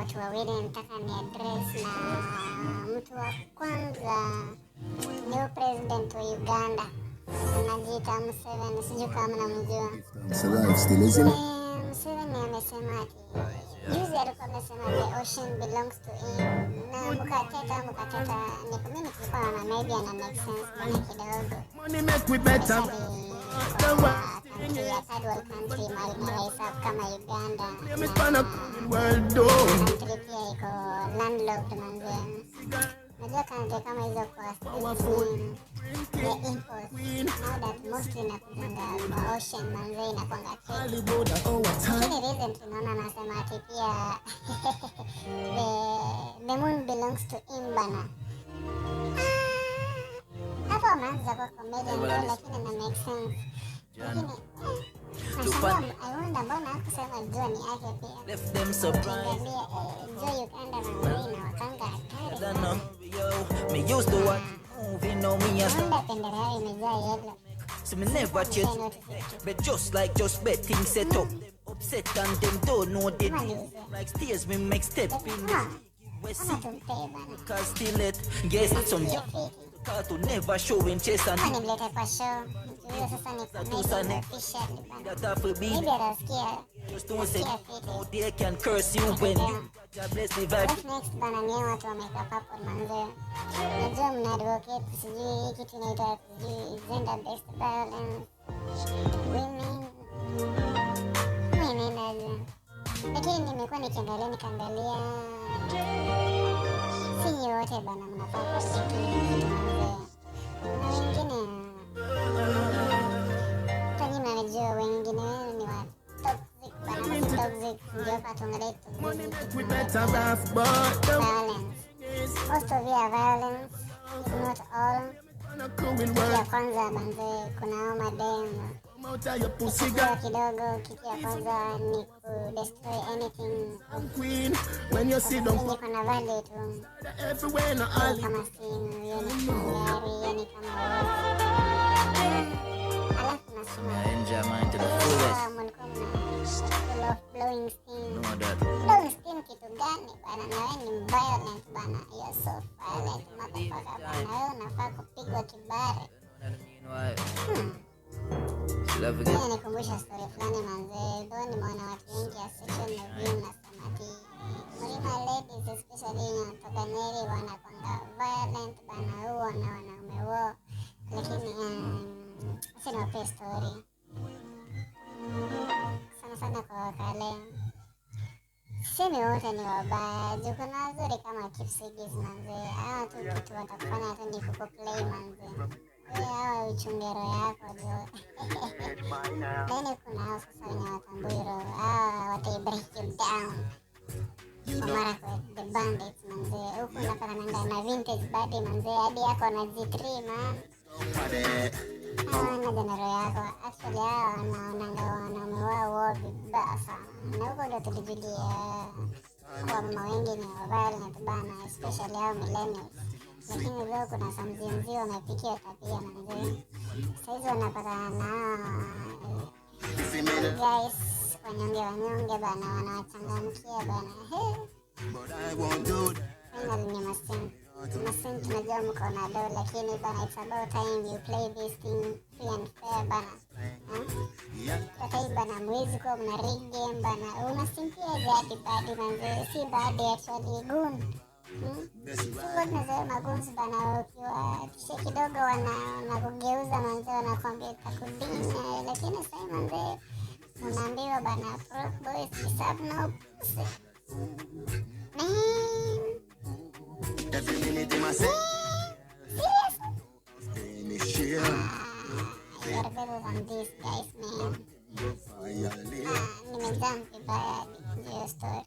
watu wawili nataka ni address, na mtu wa kwanza ni president wa Uganda anajiita Museveni, sijui kama mnamjua. Museveni amesema ati juzi alikuwa amesema the ocean belongs to him, na mkateta ni mimi tulikuwa na maybe ana make sense kwa kidogo. Money make we better. Ya third world country maisha kama Uganda country pia iko landlocked manze. Najua country kama hizo kwa the import now that mostly inakuanga kwa ocean manze, inakuanga trade. Lakini recently naona anasema ati pia the moon belongs to him bana. Hapo ameanza kwa comedian lakini na make sense. I wonder mbona hakusema John yake pia. Left them surprised. Joy Uganda na Marina wakanga hatari. Me used to watch movie, know me as pendera imejaa yellow. So me never change. But just betting set up. Upset and them don't know the like stairs we make step in. We see cause still it guess some car to never show in chest and nimlete kwa show. Sasa ni official bana. Maybe atasikia. Just don't say they can curse you when you bless the vibe. Next bana ni watu wameka papo manze. Najua mna advocate sijui kitu inaitwa gender based violence. Women aje. Lakini nimekuwa nikaangalia si yote bana mnafaa kusikia. Na wengine najua wengine ni wa toxic bana, toxic ndio patongelea violence. Most of your violence is not all. Ya kwanza banze kuna madem kidogo, kitu ya kwanza ni ku destroy anything. When you see them kuna value tu kama simu, yani kama enjoy mine to the fullest. Blowing steam kitu gani bana? Na wewe ni violent bana, you're so violent motherfucker bana, wewe unafaa kupigwa kibare. Nikumbusha story fulani manze, though nimeona watu wengi ya session na view nasema ati Mlima ladies especially wanatoka Nyeri wanakwanga violent bana, huo na wanaume wao, lakini sina wape story sana kwa wakale. Simi wote ni wabaya, juko na wazuri kama Kipsigis manze. Hawa tu kitu watakufanya tu ni kukuplay manze. Hawa uchungero yako jo. Lene kuna hao sasa wenye watamburo, hawa watai break you down. Wamara kwa the bandits manze. Huku napata na vintage body manze, hadi yako na G3 man. Hawa na jenero yako, actually hawa wanaonanga wanaume wao vibaya sana. Na huko ndio tulijulia kwa mama wengi ni violent bana, especially hao millennials. Lakini leo kuna samzimzi wamepikia tabia manze. Saizi wanapata na guys wanyonge bana, wanawachangamkia bana. Finally ni masin tunajua mko na do, lakini bana it's about time you play this thing free and fair bana. Kwa hii bana mwezi kwa mna rig game bana, unasimpia jadi badi manze, si badi actually gun. Sio tunasema maguns bana, ukiwa kisha kidogo wanakugeuza manze, wanakwambia takudina, lakini sasa manze unaambiwa bana pro boys is up now. Every minute in my set. You're better than these guys, man. Nimejump vibaya, ndio story.